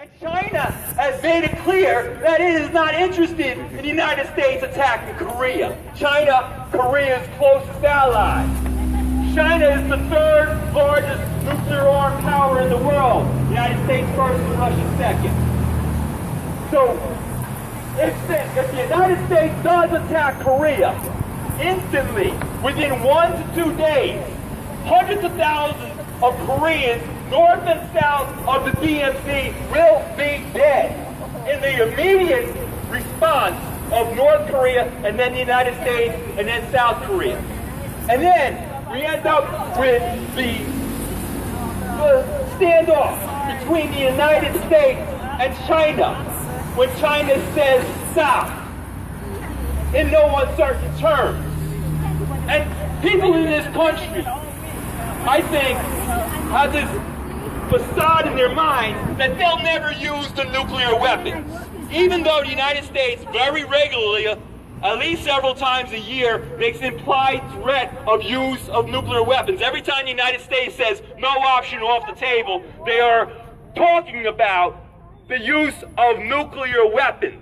And China has made it clear that it is not interested in the United States attacking Korea. China, Korea's closest ally. China is the third largest nuclear armed power in the world. The United States first and Russia second. So, if the United States does attack Korea, instantly, within 1 to 2 days, hundreds of thousands of Koreans north and south of the DMZ will be dead in the immediate response of North Korea and then the United States and then South Korea. And then we end up with the standoff between the United States and China when China says stop in no uncertain terms. And people in this country, I think, have this facade in their mind that they'll never use the nuclear weapons. Even though the United States very regularly, at least several times a year, makes implied threat of use of nuclear weapons. Every time the United States says no option off the table, they are talking about the use of nuclear weapons.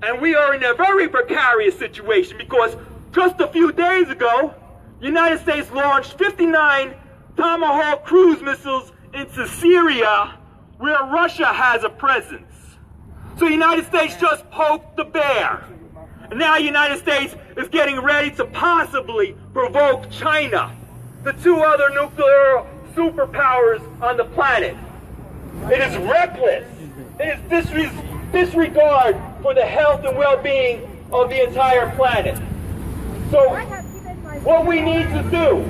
And we are in a very precarious situation because just a few days ago, the United States launched 59 Tomahawk cruise missiles into Syria, where Russia has a presence. So the United States just poked the bear. And now the United States is getting ready to possibly provoke China, the two other nuclear superpowers on the planet. It is reckless. It is disregard for the health and well-being of the entire planet. So what we need to do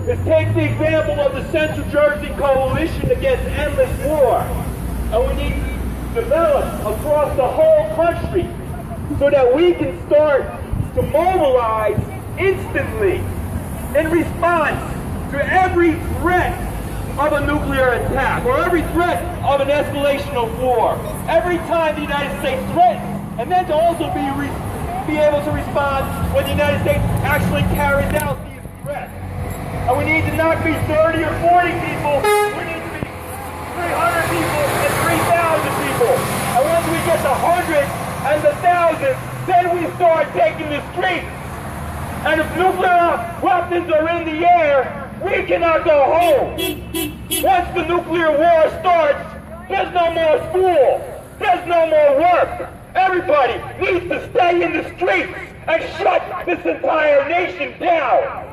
is take the example of the Central Jersey Coalition Against Endless War, and we need to develop across the whole country so that we can start to mobilize instantly in response to every threat of a nuclear attack or every threat of an escalation of war. Every time the United States threatens, and then to also be able to respond when the United States actually carries out these threats. And we need to not be 30 or 40 people, we need to be 300 people and 3,000 people. And once we get the hundreds and the thousands, then we start taking the streets. And if nuclear weapons are in the air, we cannot go home. Once the nuclear war starts, there's no more school, there's no more work. Everybody needs to stay in the streets and shut this entire nation down.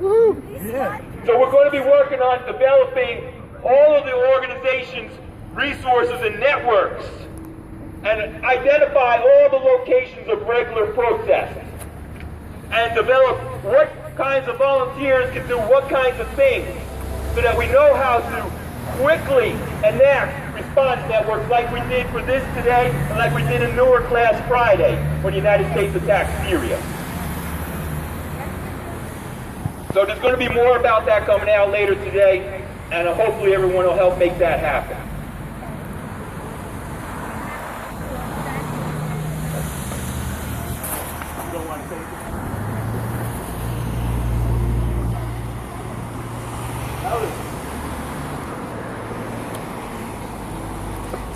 So we're going to be working on developing all of the organizations, resources, and networks, and identify all the locations of regular protests, and develop what kinds of volunteers can do what kinds of things, so that we know how to quickly enact response networks like we did for this today, and like we did in Newark last Friday when the United States attacked Syria. So there's going to be more about that coming out later today, and hopefully everyone will help make that happen.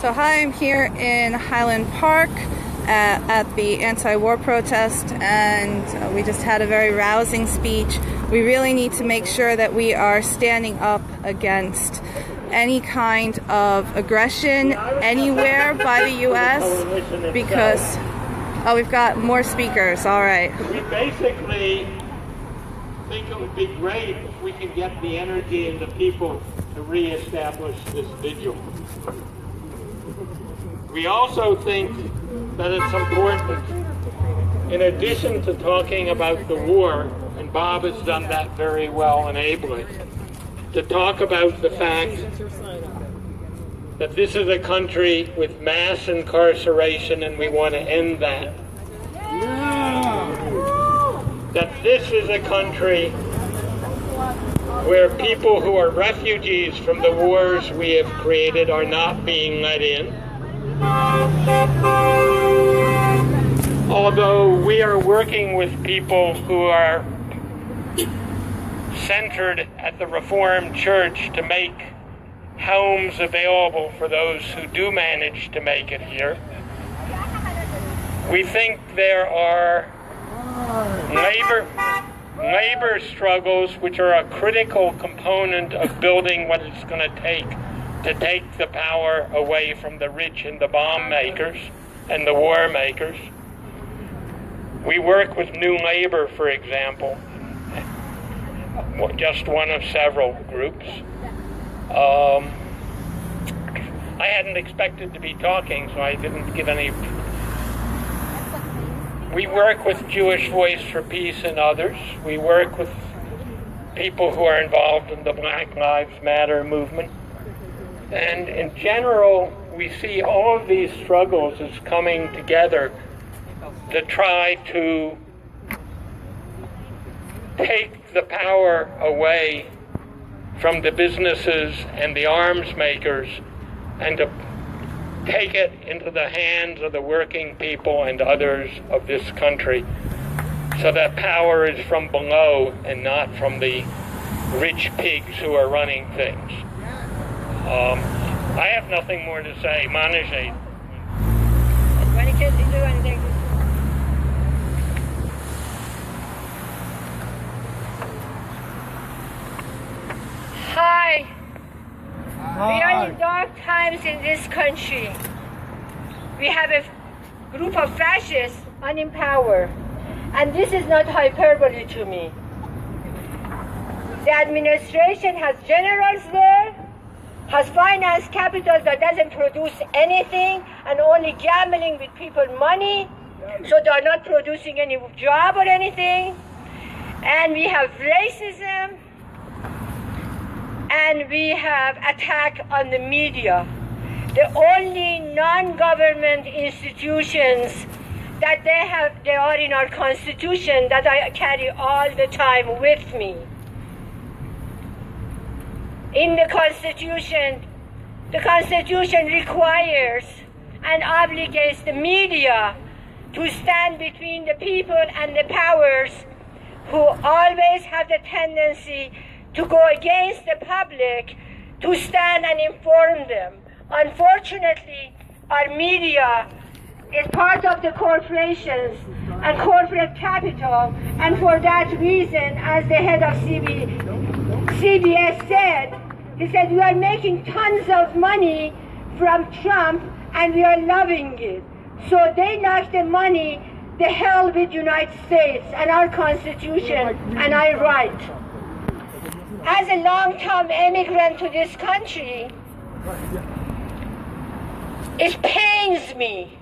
So hi, I'm here in Highland Park at the anti-war protest, and we just had a very rousing speech. We really need to make sure that we are standing up against any kind of aggression anywhere by the U.S. because, oh, we've got more speakers, all right. We basically think it would be great if we can get the energy and the people to reestablish this vigil. We also think that it's important, in addition to talking about the war, and Bob has done that very well and ably, to talk about the fact that this is a country with mass incarceration and we want to end that. That this is a country where people who are refugees from the wars we have created are not being let in. Although we are working with people who are centered at the Reformed Church to make homes available for those who do manage to make it here. We think there are labor struggles which are a critical component of building what it's going to take the power away from the rich and the bomb makers and the war makers. We work with New Labor, for example, just one of several groups. I hadn't expected to be talking, so I didn't give any. We work with Jewish Voice for Peace and others. We work with people who are involved in the Black Lives Matter movement. And in general, we see all of these struggles as coming together to try to take the power away from the businesses and the arms makers and to take it into the hands of the working people and others of this country, so that power is from below and not from the rich pigs who are running things. I have nothing more to say. Manage. Hi. We are in dark times in this country. We have a group of fascists in power, and this is not hyperbole to me. The administration has generals there, has finance capital that doesn't produce anything and only gambling with people's money, so they're not producing any job or anything. And we have racism, and we have attack on the media. The only non-government institutions that they are in our Constitution that I carry all the time with me. In the Constitution requires and obligates the media to stand between the people and the powers who always have the tendency to go against the public, to stand and inform them. Unfortunately, our media is part of the corporations and corporate capital, and for that reason, as the head of CBS said, he said, we are making tons of money from Trump and we are loving it. So they like the money, the hell with United States and our Constitution and our right. As a long-term immigrant to this country, it pains me,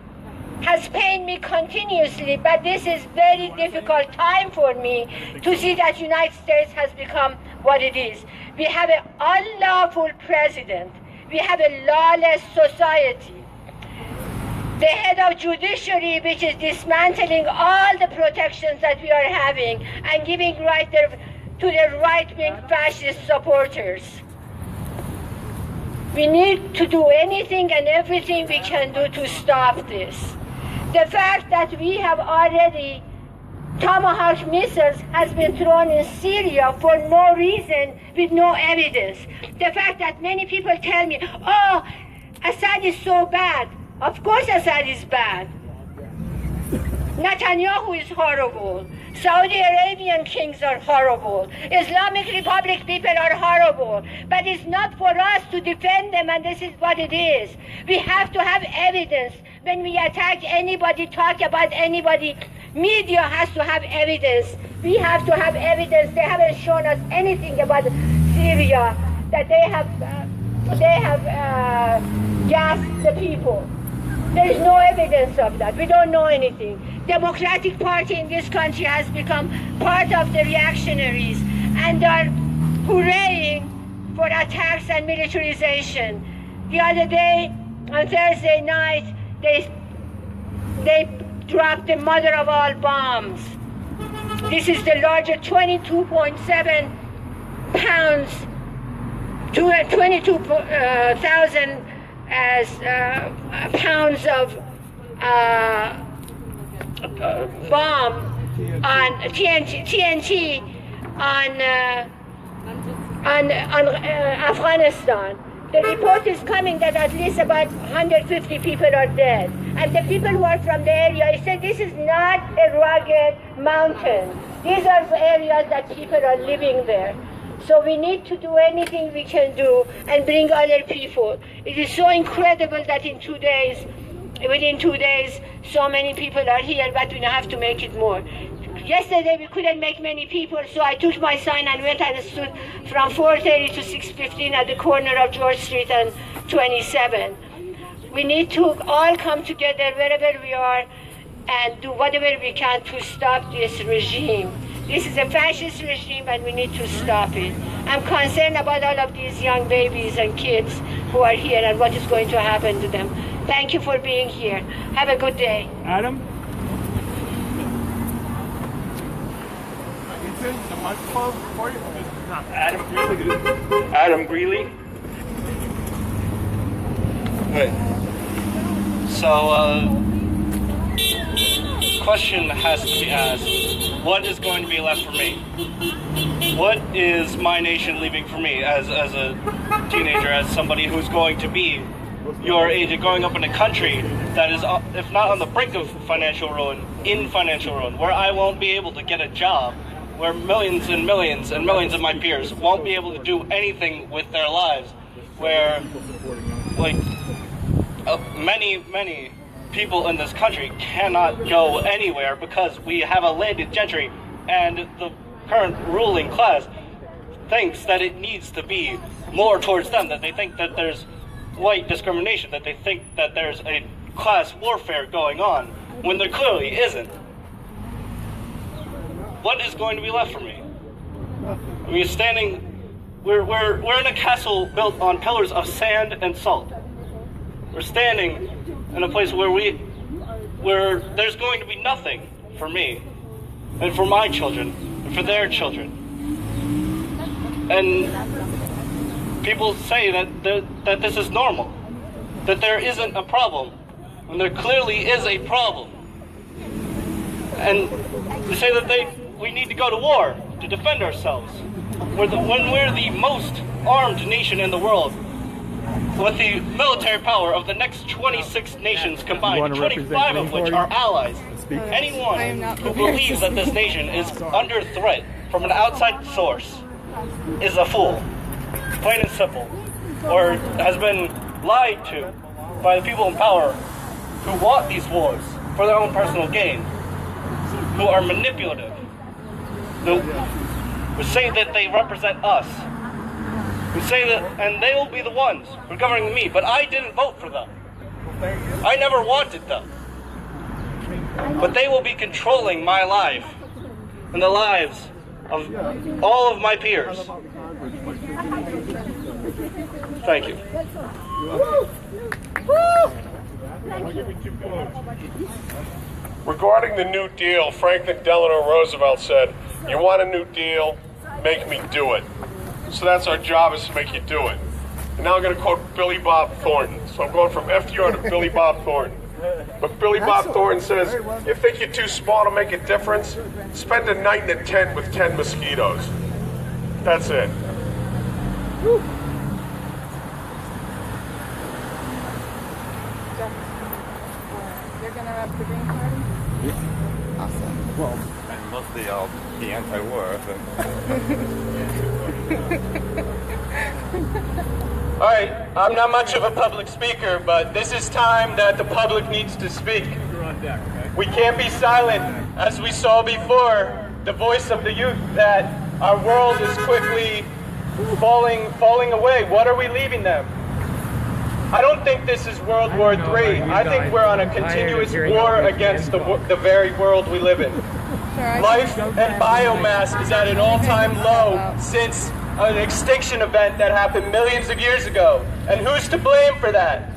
has pained me continuously, but this is very difficult time for me to see that United States has become what it is. We have an unlawful president. We have a lawless society. The head of judiciary, which is dismantling all the protections that we are having and giving right there to the right-wing fascist supporters. We need to do anything and everything we can do to stop this. The fact that we have already Tomahawk missiles has been thrown in Syria for no reason, with no evidence. The fact that many people tell me, oh, Assad is so bad. Of course Assad is bad. Netanyahu is horrible. Saudi Arabian kings are horrible. Islamic Republic people are horrible. But it's not for us to defend them, and this is what it is. We have to have evidence. When we attack anybody, talk about anybody, media has to have evidence. We have to have evidence. They haven't shown us anything about Syria, that they have gassed the people. There is no evidence of that. We don't know anything. Democratic Party in this country has become part of the reactionaries and are hurraying for attacks and militarization. The other day, on Thursday night, they dropped the mother of all bombs. This is the largest 22.7 pounds, 22,000 pounds of bomb on TNT on Afghanistan. The report is coming that at least about 150 people are dead. And the people who are from the area said this is not a rugged mountain. These are areas that people are living there. So we need to do anything we can do and bring other people. It is so incredible that in 2 days, within 2 days, so many people are here, but we have to make it more. Yesterday we couldn't make many people, so I took my sign and went and stood from 4:30 to 6:15 at the corner of George Street and 27. We need to all come together wherever we are and do whatever we can to stop this regime. This is a fascist regime and we need to stop it. I'm concerned about all of these young babies and kids who are here and what is going to happen to them. Thank you for being here. Have a good day. Adam? The microphone for you? Adam Greeley. Adam Greeley. Right. So, question has to be asked. What is going to be left for me? What is my nation leaving for me as a teenager, as somebody who's going to be your age, growing up in a country that is, if not on the brink of financial ruin, in financial ruin, where I won't be able to get a job, where millions and millions and millions of my peers won't be able to do anything with their lives, where like many people in this country cannot go anywhere because we have a landed gentry and the current ruling class thinks that it needs to be more towards them, that they think that there's white discrimination, that they think that there's a class warfare going on when there clearly isn't. What is going to be left for me? I mean, we're in a castle built on pillars of sand and salt. We're standing in a place where there's going to be nothing for me, and for my children, and for their children. And people say that this is normal, that there isn't a problem, when there clearly is a problem. And they say that we need to go to war to defend ourselves. When we're the most armed nation in the world, with the military power of the next 26 nations combined, 25 of which are allies. Anyone who believes that this nation is under threat from an outside source is a fool, plain and simple, or has been lied to by the people in power who want these wars for their own personal gain, who are manipulative, who say that they represent us, who say that, and they will be the ones who are governing me, but I didn't vote for them. I never wanted them. But they will be controlling my life and the lives of all of my peers. Thank you. Regarding the New Deal, Franklin Delano Roosevelt said, "You want a New Deal? Make me do it." So that's our job, is to make you do it. And now I'm going to quote Billy Bob Thornton. So I'm going from FDR to Billy Bob Thornton. But Billy Bob Thornton says, "You think you're too small to make a difference? Spend a night in a tent with 10 mosquitoes." That's it. You're going to rep the Green Party? Yeah. Awesome. Well, and mostly I'll be anti-war. All right, I'm not much of a public speaker, but this is time that the public needs to speak. We can't be silent, as we saw before, the voice of the youth, that our world is quickly falling away. What are we leaving them? I don't think this is World War III. I think we're on a continuous war against the very world we live in. Life and biomass is at an all-time low since an extinction event that happened millions of years ago. And who's to blame for that?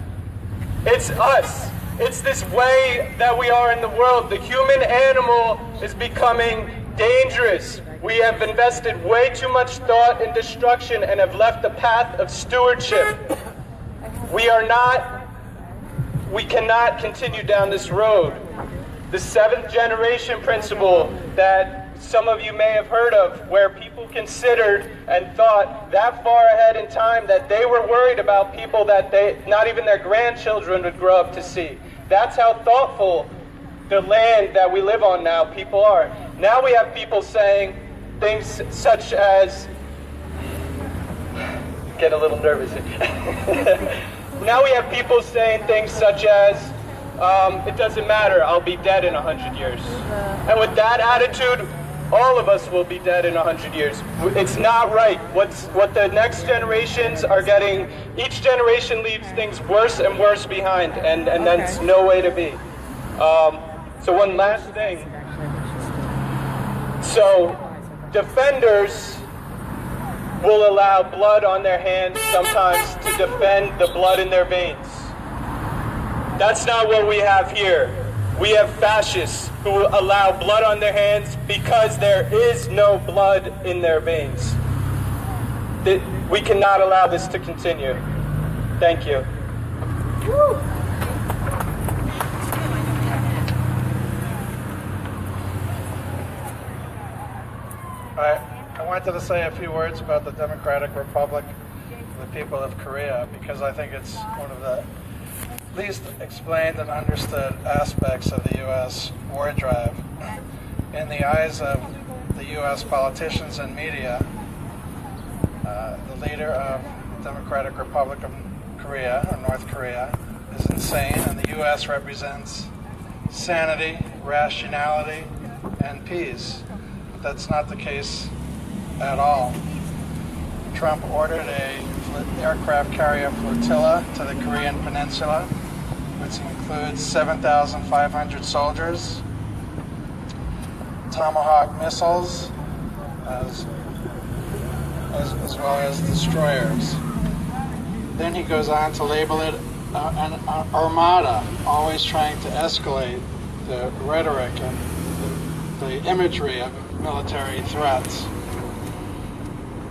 It's us. It's this way that we are in the world. The human animal is becoming dangerous. We have invested way too much thought in destruction and have left the path of stewardship. We cannot continue down this road. The seventh generation principle that some of you may have heard of, where people considered and thought that far ahead in time that they were worried about people that not even their grandchildren would grow up to see. That's how thoughtful the land that we live on now people are. Now we have people saying things such as, get a little nervous here. Now we have people saying things such as, it doesn't matter, I'll be dead in 100 years. And with that attitude, all of us will be dead in 100 years. It's not right. What the next generations are getting, each generation leaves things worse and worse behind, and that's no way to be. So one last thing. So defenders will allow blood on their hands sometimes to defend the blood in their veins. That's not what we have here. We have fascists who allow blood on their hands because there is no blood in their veins. We cannot allow this to continue. Thank you. I wanted to say a few words about the Democratic Republic of the People of Korea, because I think it's one of the least explained and understood aspects of the U.S. war drive. In the eyes of the U.S. politicians and media, the leader of the Democratic Republic of Korea, or North Korea, is insane, and the U.S. represents sanity, rationality, and peace. But that's not the case at all. Trump ordered an aircraft carrier flotilla to the Korean Peninsula, which includes 7,500 soldiers, Tomahawk missiles, as well as destroyers. Then he goes on to label it an armada, always trying to escalate the rhetoric and the imagery of military threats.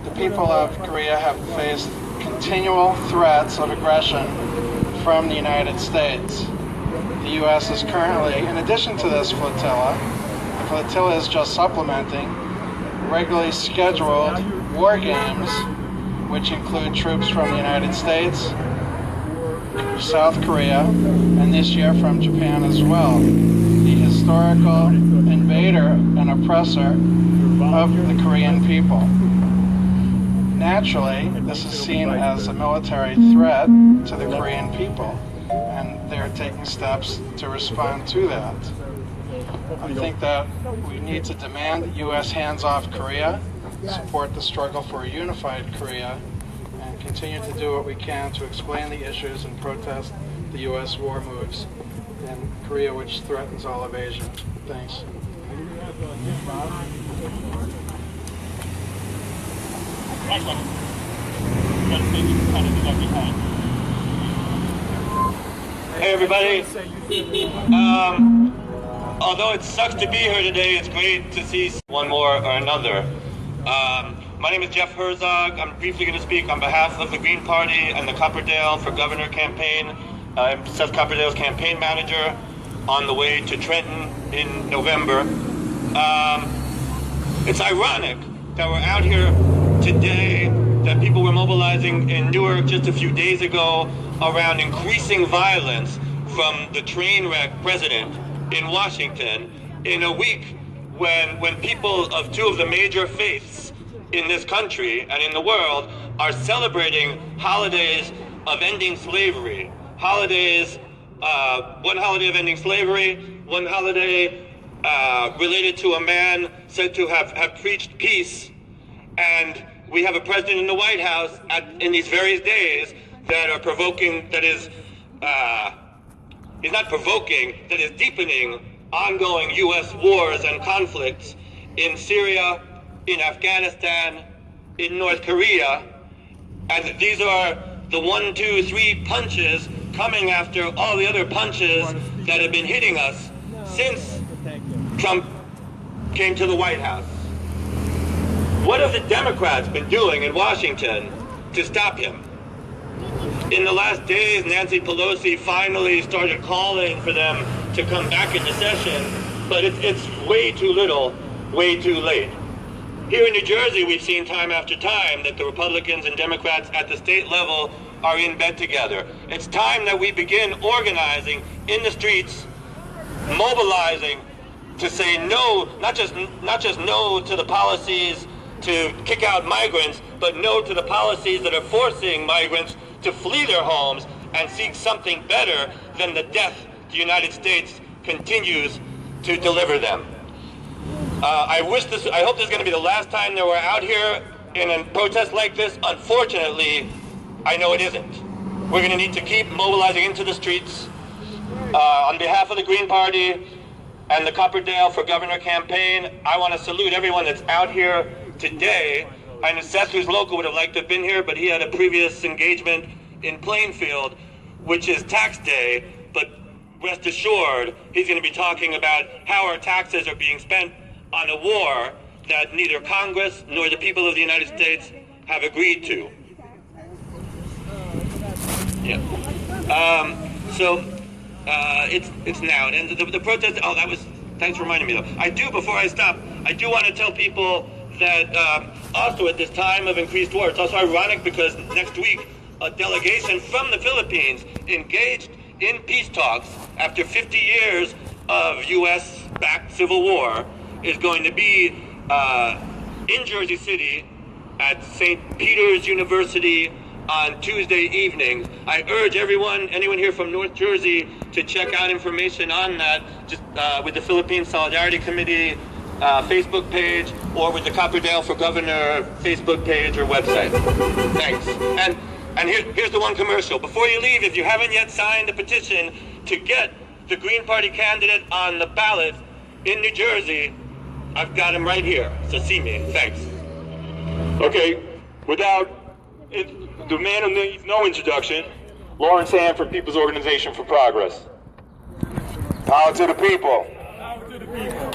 The people of Korea have faced continual threats of aggression from the United States. The U.S. is currently, in addition to this flotilla, the flotilla is just supplementing regularly scheduled war games, which include troops from the United States, South Korea, and this year from Japan as well. The historical invader and oppressor of the Korean people. Naturally, this is seen as a military threat to the Korean people, and they're taking steps to respond to that. I think that we need to demand U.S. hands off Korea, support the struggle for a unified Korea, and continue to do what we can to explain the issues and protest the U.S. war moves in Korea, which threatens all of Asia. Thanks. Hey everybody. Although it sucks to be here today, it's great to see one more or another. My name is Jeff Herzog. I'm briefly going to speak on behalf of the Green Party and the Copperdale for Governor campaign. I'm Seth Copperdale's campaign manager on the way to Trenton in November. It's ironic that we're out here today, that people were mobilizing in Newark just a few days ago around increasing violence from the train wreck president in Washington in a week when people of two of the major faiths in this country and in the world are celebrating holidays of ending slavery. Holidays, one holiday of ending slavery, one holiday related to a man said to have preached peace, and we have a president in the White House in these various days that are provoking, that is, he's not provoking, that is deepening ongoing U.S. wars and conflicts in Syria, in Afghanistan, in North Korea, and these are the 1, 2, 3 punches coming after all the other punches that have been hitting us since Trump came to the White House. What have the Democrats been doing in Washington to stop him? In the last days, Nancy Pelosi finally started calling for them to come back into session, but it's way too little. way too late. Here in New Jersey, we've seen time after time that the Republicans and Democrats at the state level are in bed together. It's time that we begin organizing in the streets, mobilizing to say no, not just no to the policies to kick out migrants, but no to the policies that are forcing migrants to flee their homes and seek something better than the death the United States continues to deliver them. I hope this is going to be the last time that we're out here in a protest like this. Unfortunately, I know it isn't. We're going to need to keep mobilizing into the streets. On behalf of the Green Party and the Copperdale for Governor campaign, I want to salute everyone that's out here today. I know Seth, who's local, would have liked to have been here, but he had a previous engagement in Plainfield, which is tax day, but rest assured, he's going to be talking about how our taxes are being spent on a war that neither Congress nor the people of the United States have agreed to. Yeah. It's now, and the protest. Oh, thanks for reminding me though. Before I stop, I do want to tell people that also at this time of increased war, it's also ironic because next week a delegation from the Philippines engaged in peace talks after 50 years of U.S.-backed civil war is going to be in Jersey City at St. Peter's University on Tuesday evening. I urge anyone here from North Jersey to check out information on that just with the Philippine Solidarity Committee Facebook page or with the Copperdale for Governor Facebook page or website. Thanks. And here's the one commercial. Before you leave, if you haven't yet signed the petition to get the Green Party candidate on the ballot in New Jersey, I've got him right here. So see me. Thanks. Okay, the man who needs no introduction, Lawrence Hanford, People's Organization for Progress. Power to the people.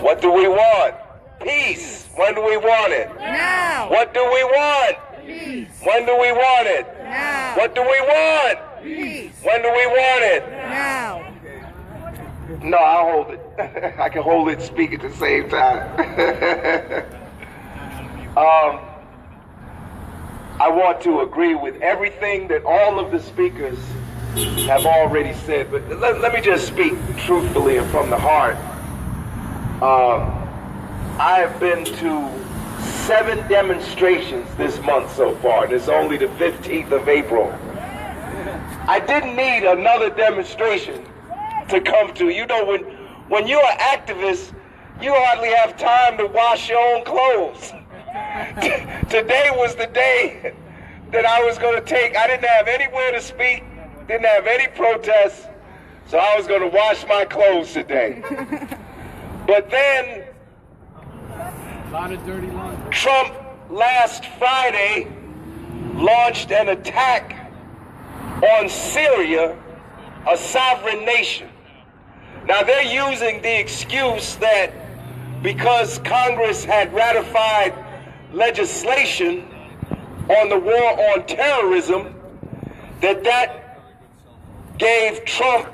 What do we want? Peace. When do we want it? Now. What do we want? Peace. When do we want it? Now. What do we want? Peace. When do we want it? Now. No, I'll hold it. I can hold it and speak at the same time. I want to agree with everything that all of the speakers have already said, but let me just speak truthfully and from the heart. I have been to 7 demonstrations this month so far, and it's only the 15th of April. I didn't need another demonstration to come to. You know, when you're an activist, you hardly have time to wash your own clothes. Today was the day that I was going to take. I didn't have anywhere to speak, didn't have any protests, so I was going to wash my clothes today. But then Trump last Friday launched an attack on Syria, a sovereign nation. Now they're using the excuse that because Congress had ratified legislation on the war on terrorism, that gave Trump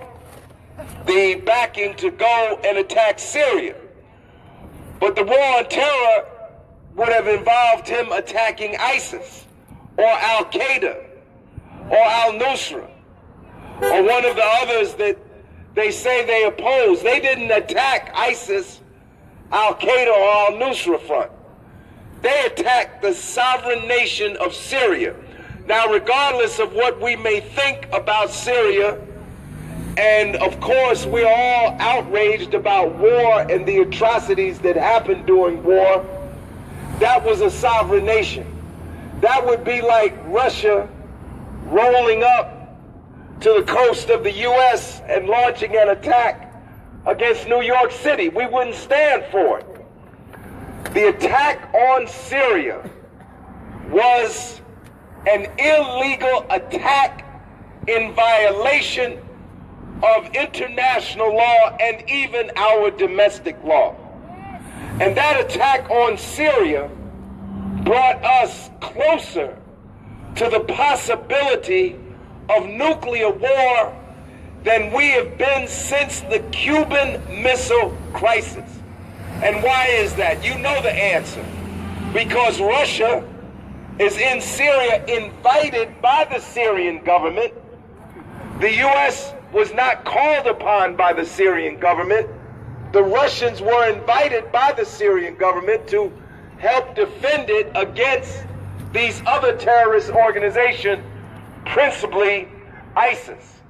the backing to go and attack Syria. But the war on terror would have involved him attacking ISIS or Al-Qaeda or Al-Nusra or one of the others that they say they oppose. They didn't attack ISIS, Al-Qaeda, or Al-Nusra front. They attacked the sovereign nation of Syria. Now, regardless of what we may think about Syria, and of course we're all outraged about war and the atrocities that happened during war, that was a sovereign nation. That would be like Russia rolling up to the coast of the U.S. and launching an attack against New York City. We wouldn't stand for it. The attack on Syria was an illegal attack in violation of international law and even our domestic law. And that attack on Syria brought us closer to the possibility of nuclear war than we have been since the Cuban Missile Crisis. And why is that? You know the answer. Because Russia is in Syria, invited by the Syrian government. The U.S. was not called upon by the Syrian government. The Russians were invited by the Syrian government to help defend it against these other terrorist organizations, principally ISIS.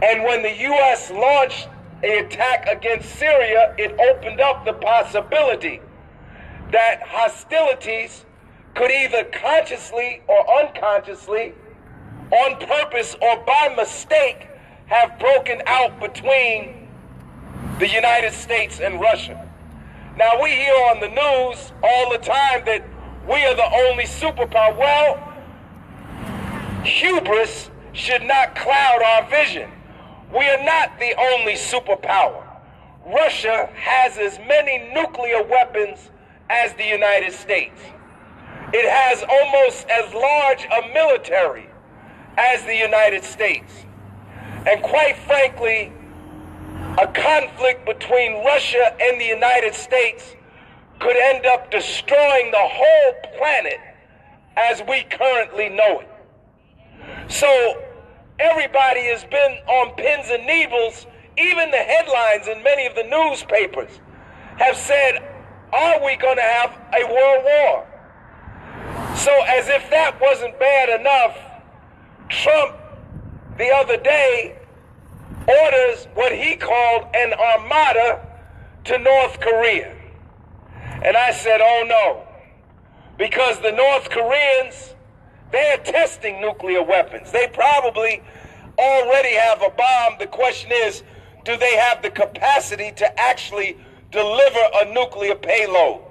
And when the U.S. launched an attack against Syria, it opened up the possibility that hostilities could either consciously or unconsciously, on purpose or by mistake, have broken out between the United States and Russia. Now, we hear on the news all the time that we are the only superpower. Well, hubris should not cloud our vision. We are not the only superpower. Russia has as many nuclear weapons as the United States. It has almost as large a military as the United States. And quite frankly, a conflict between Russia and the United States could end up destroying the whole planet as we currently know it. So everybody has been on pins and needles. Even the headlines in many of the newspapers have said, are we going to have a world war? So as if that wasn't bad enough, Trump the other day orders what he called an armada to North Korea. And I said, oh no, because the North Koreans, they're testing nuclear weapons. They probably already have a bomb. The question is, do they have the capacity to actually deliver a nuclear payload?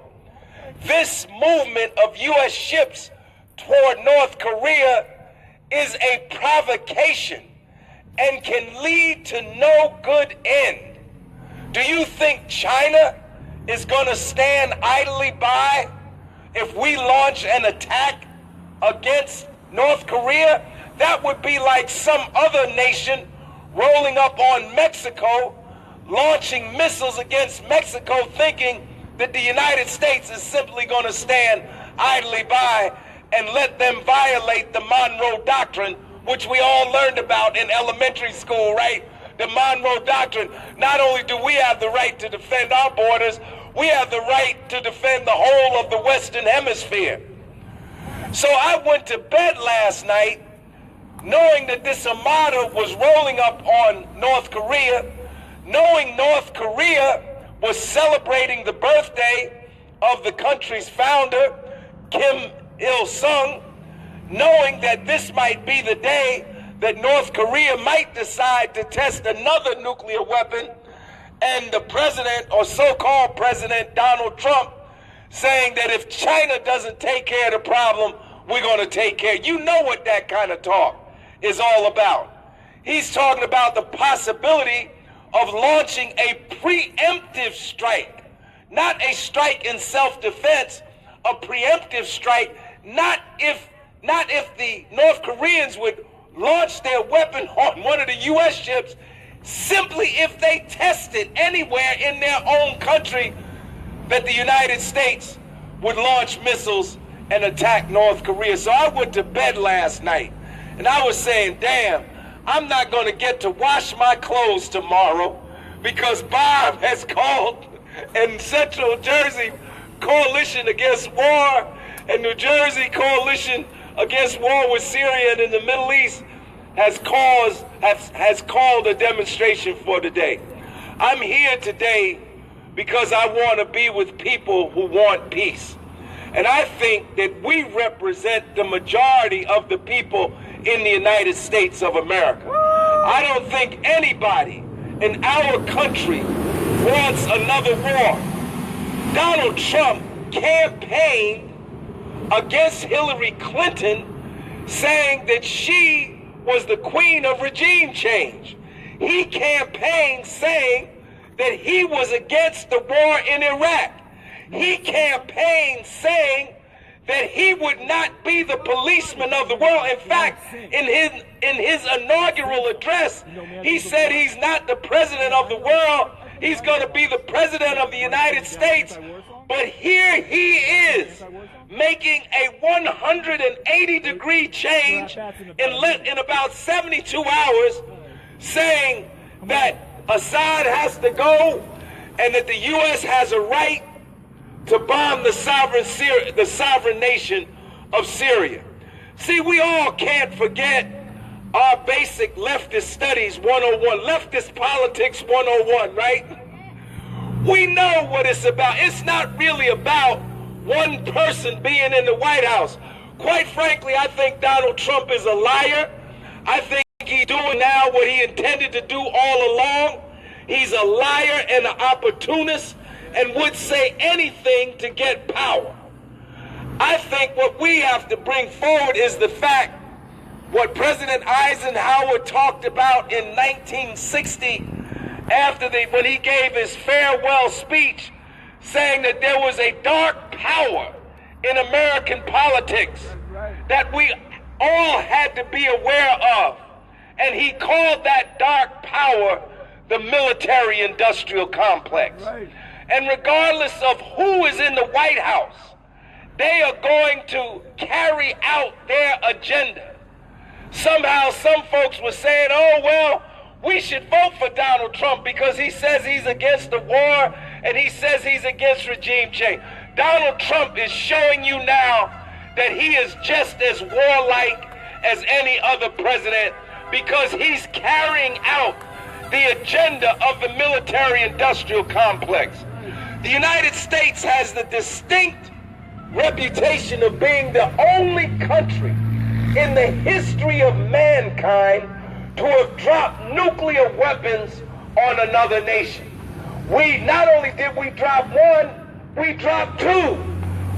This movement of U.S. ships toward North Korea is a provocation and can lead to no good end. Do you think China is going to stand idly by if we launch an attack against North Korea? That would be like some other nation rolling up on Mexico, launching missiles against Mexico, thinking that the United States is simply going to stand idly by and let them violate the Monroe Doctrine, which we all learned about in elementary school, right? The Monroe Doctrine. Not only do we have the right to defend our borders, we have the right to defend the whole of the Western Hemisphere. So I went to bed last night knowing that this armada was rolling up on North Korea, knowing North Korea was celebrating the birthday of the country's founder, Kim Il-sung, knowing that this might be the day that North Korea might decide to test another nuclear weapon, and the president, or so-called President Donald Trump, saying that if China doesn't take care of the problem, we're going to take care. You know what that kind of talk is all about. He's talking about the possibility of launching a preemptive strike, not a strike in self-defense, a preemptive strike, not if the North Koreans would launch their weapon on one of the U.S. ships, simply if they tested anywhere in their own country that the United States would launch missiles and attack North Korea. So I went to bed last night and I was saying, damn, I'm not going to get to wash my clothes tomorrow because Bob has called, and Central Jersey Coalition Against War and New Jersey Coalition Against War with Syria and in the Middle East has called a demonstration for today. I'm here today because I want to be with people who want peace. And I think that we represent the majority of the people in the United States of America. I don't think anybody in our country wants another war. Donald Trump campaigned against Hillary Clinton, saying that she was the queen of regime change. He campaigned saying that he was against the war in Iraq. He campaigned saying that he would not be the policeman of the world. In fact, in his inaugural address, he said he's not the president of the world, he's going to be the president of the United States. But here he is making a 180-degree change in about 72 hours, saying that Assad has to go and that the U.S. has a right to bomb the sovereign nation of Syria. See, we all can't forget our basic leftist studies 101, leftist politics 101, right? We know what it's about. It's not really about one person being in the White House. Quite frankly, I think Donald Trump is a liar. I think he's doing now what he intended to do all along. He's a liar and an opportunist and would say anything to get power. I think what we have to bring forward is the fact what President Eisenhower talked about in 1960 when he gave his farewell speech, saying that there was a dark power in American politics that we all had to be aware of. And he called that dark power the military-industrial complex. And regardless of who is in the White House, they are going to carry out their agenda. Somehow some folks were saying, oh, well, we should vote for Donald Trump because he says he's against the war and he says he's against regime change. Donald Trump is showing you now that he is just as warlike as any other president because he's carrying out the agenda of the military-industrial complex. The United States has the distinct reputation of being the only country in the history of mankind to have dropped nuclear weapons on another nation. Not only did we drop one, we dropped two.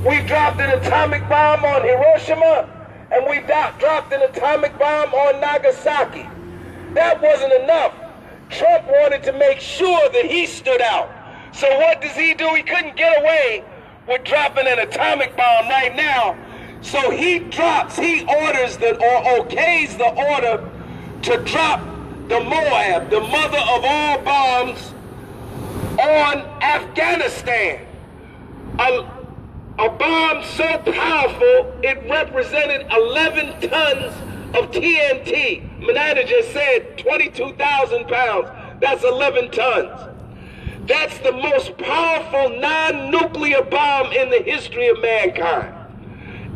We dropped an atomic bomb on Hiroshima, and we dropped an atomic bomb on Nagasaki. That wasn't enough. Trump wanted to make sure that he stood out. So what does he do? He couldn't get away with dropping an atomic bomb right now. So he orders or okays the order to drop the MOAB, the mother of all bombs, on Afghanistan. A bomb so powerful, it represented 11 tons of TNT. Manana just said 22,000 pounds. That's 11 tons. That's the most powerful non-nuclear bomb in the history of mankind.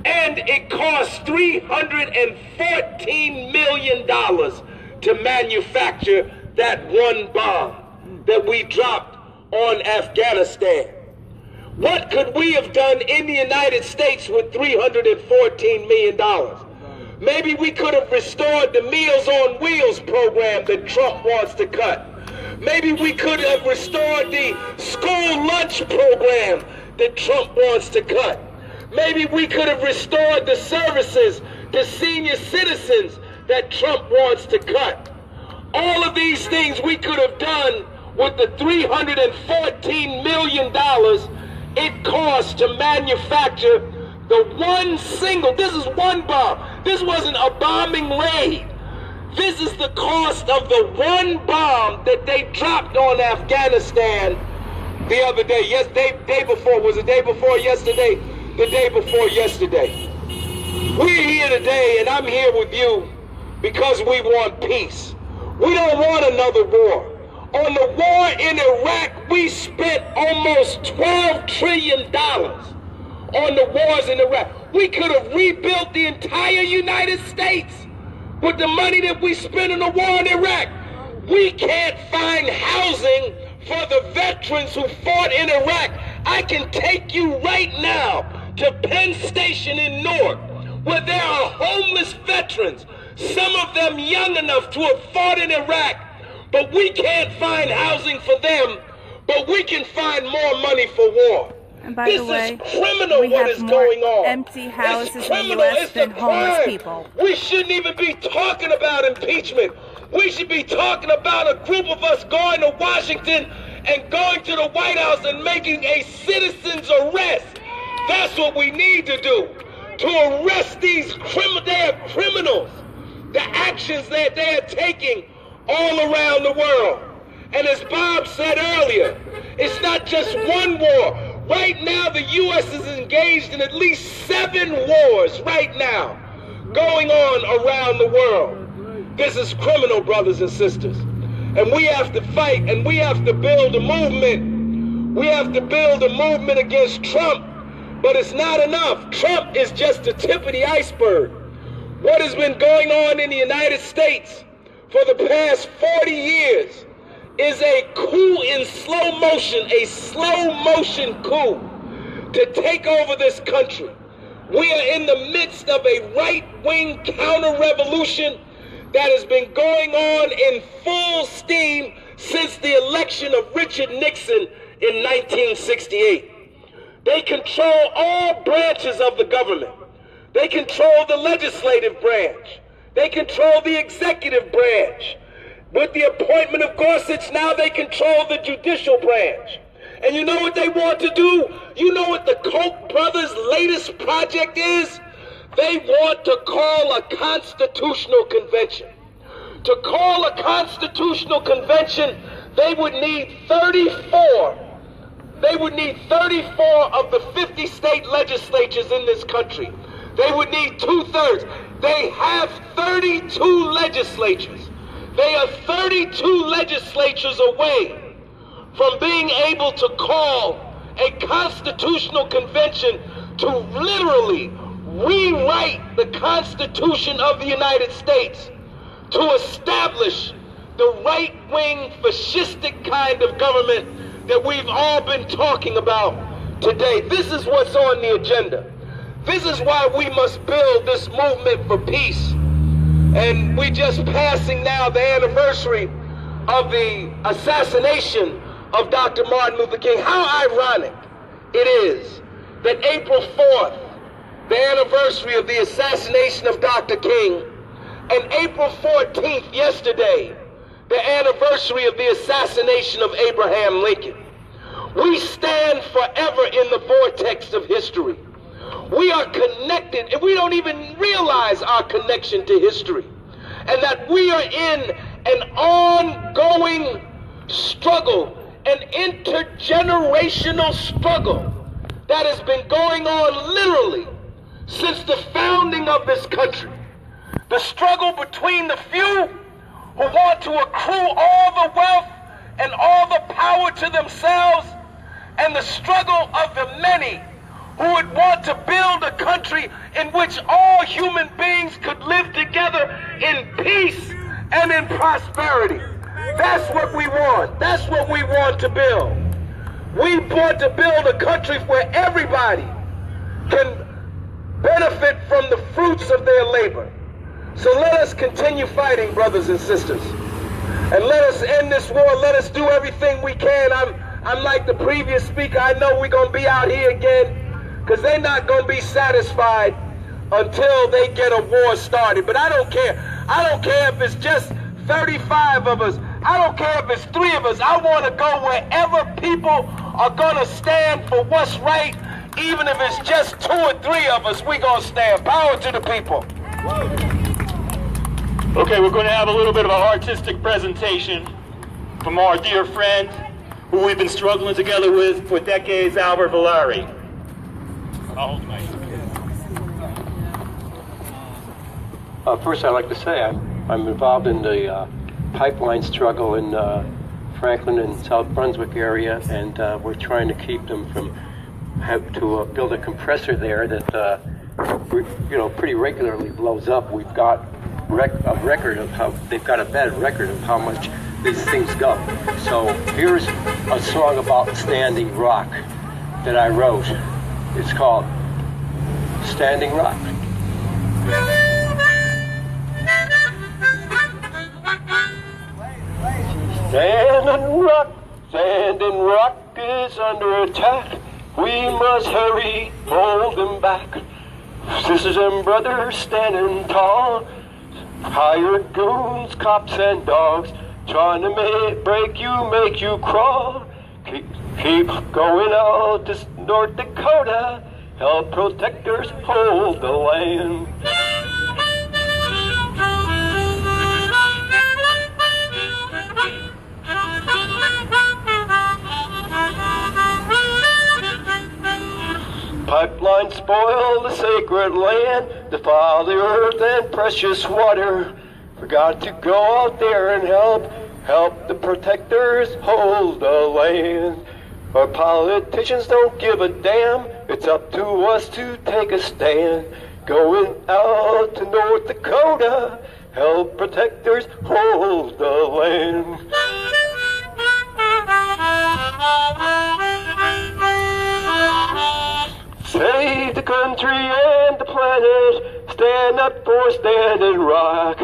And it cost $314 million to manufacture that one bomb that we dropped on Afghanistan. What could we have done in the United States with $314 million? Maybe we could have restored the Meals on Wheels program that Trump wants to cut. Maybe we could have restored the school lunch program that Trump wants to cut. Maybe we could have restored the services to senior citizens that Trump wants to cut. All of these things we could have done with the $314 million it costs to manufacture this is one bomb. This wasn't a bombing raid. This is the cost of the one bomb that they dropped on Afghanistan the other day. Yes, day before. Was it day before yesterday? The day before yesterday. We're here today, and I'm here with you because we want peace. We don't want another war. On the war in Iraq, we spent almost $12 trillion on the wars in Iraq. We could have rebuilt the entire United States with the money that we spent on the war in Iraq. We can't find housing for the veterans who fought in Iraq. I can take you right now to Penn Station in Newark, where there are homeless veterans, some of them young enough to have fought in Iraq, but we can't find housing for them, but we can find more money for war. And by the way, we have more empty houses in the U.S. than homeless people. We shouldn't even be talking about impeachment. We should be talking about a group of us going to Washington and going to the White House and making a citizen's arrest. That's what we need to do, to arrest these criminals, the actions that they are taking all around the world. And as Bob said earlier, it's not just one war. Right now, the U.S. is engaged in at least 7 wars right now going on around the world. This is criminal, brothers and sisters. And we have to fight, and we have to build a movement. We have to build a movement against Trump. But it's not enough. Trump is just the tip of the iceberg. What has been going on in the United States for the past 40 years is a coup in slow motion, a slow motion coup to take over this country. We are in the midst of a right-wing counter-revolution that has been going on in full steam since the election of Richard Nixon in 1968. They control all branches of the government. They control the legislative branch. They control the executive branch. With the appointment of Gorsuch, now they control the judicial branch. And you know what they want to do? You know what the Koch brothers' latest project is? They want to call a constitutional convention. To call a constitutional convention, they would need 34. They would need 34 of the 50 state legislatures in this country. They would need 2/3. They have 32 legislatures. They are 32 legislatures away from being able to call a constitutional convention to literally rewrite the Constitution of the United States, to establish the right-wing fascistic kind of government that we've all been talking about today. This is what's on the agenda. This is why we must build this movement for peace. And we just passing now the anniversary of the assassination of Dr. Martin Luther King. How ironic it is that April 4th, the anniversary of the assassination of Dr. King, and April 14th, yesterday, the anniversary of the assassination of Abraham Lincoln. We stand forever in the vortex of history. We are connected, and we don't even realize our connection to history. And that we are in an ongoing struggle, an intergenerational struggle that has been going on literally since the founding of this country. The struggle between the few who want to accrue all the wealth and all the power to themselves, and the struggle of the many who would want to build a country in which all human beings could live together in peace and in prosperity. That's what we want. That's what we want to build. We want to build a country where everybody can benefit from the fruits of their labor. So let us continue fighting, brothers and sisters. And let us end this war. Let us do everything we can. I'm like the previous speaker. I know we're going to be out here again, because they're not going to be satisfied until they get a war started. But I don't care. I don't care if it's just 35 of us. I don't care if it's 3 of us. I want to go wherever people are going to stand for what's right. Even if it's just 2 or 3 of us, we're going to stand. Power to the people. Okay, we're going to have a little bit of an artistic presentation from our dear friend, who we've been struggling together with for decades, Albert Villari. I'll hold the mic. First, I'd like to say I'm involved in the pipeline struggle in Franklin and South Brunswick area, and we're trying to keep them from build a compressor there that pretty regularly blows up. We've got a record of how they've got a bad record of how much these things go. So here's a song about Standing Rock that I wrote. It's called Standing Rock. Standing Rock is under attack. We must hurry, hold them back. Sisters and brothers standing tall, hired goons, cops and dogs, trying to make you crawl. Keep going out to North Dakota, help protectors hold the land. sacred land, defile the earth and precious water. Forgot to go out there and help the protectors hold the land. Our politicians don't give a damn, it's up to us to take a stand. Going out to North Dakota, help protectors hold the land. Save the country and the planet, stand up for Standing Rock.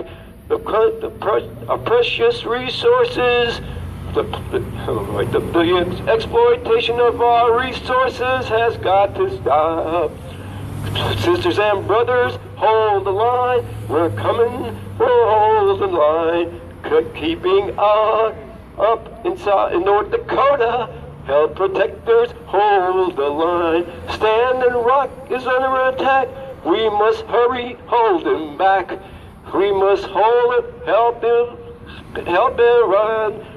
Our precious resources, the exploitation of our resources has got to stop. Sisters and brothers, hold the line. We're coming, we'll hold the line. Keeping up inside in North Dakota, help protectors hold the line. Standing Rock is under attack. We must hurry, hold him back. We must hold it, help him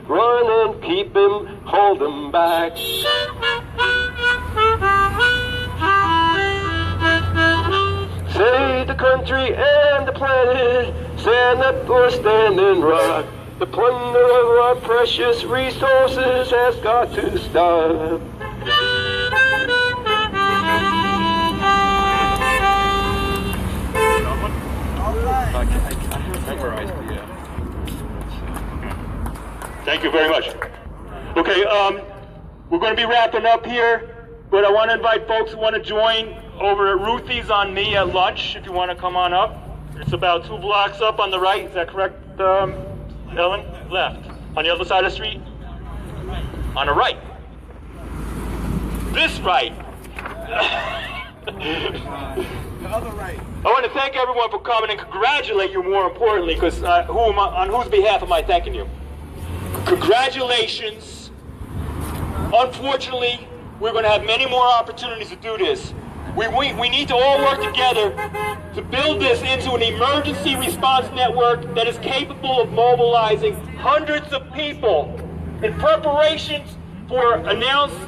run and keep him, hold him back. Save the country and the planet, stand up for Standing Rock. The plunder of our precious resources has got to stop. Thank you very much. Okay, we're going to be wrapping up here, but I want to invite folks who want to join over at Ruthie's on me at lunch, if you want to come on up. It's about 2 blocks up on the right. Is that correct, Ellen? Left. On the other side of the street? On the right. This right. The other right. I want to thank everyone for coming and congratulate you, more importantly, because on whose behalf am I thanking you? Congratulations. Unfortunately, we're going to have many more opportunities to do this. We need to all work together to build this into an emergency response network that is capable of mobilizing hundreds of people in preparations for announced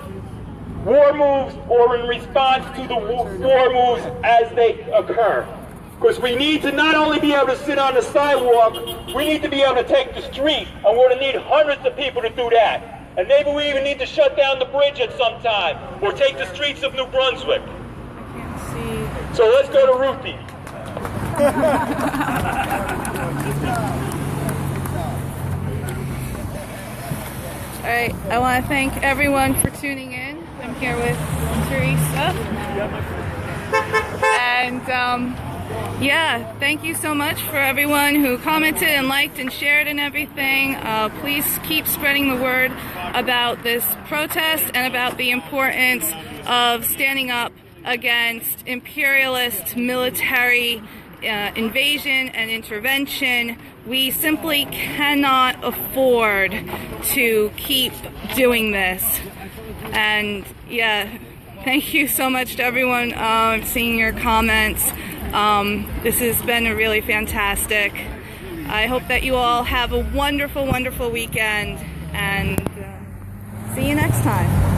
war moves or in response to the war moves as they occur. Because we need to not only be able to sit on the sidewalk, we need to be able to take the street, and we're going to need hundreds of people to do that. And maybe we even need to shut down the bridge at some time, or take the streets of New Brunswick. So let's go to Ruthie. All right, I want to thank everyone for tuning in. I'm here with Teresa. And yeah, thank you so much for everyone who commented and liked and shared and everything. Please keep spreading the word about this protest and about the importance of standing up against imperialist military invasion and intervention. We simply cannot afford to keep doing this. And yeah, thank you so much to everyone seeing your comments. This has been really fantastic. I hope that you all have a wonderful, wonderful weekend, and see you next time.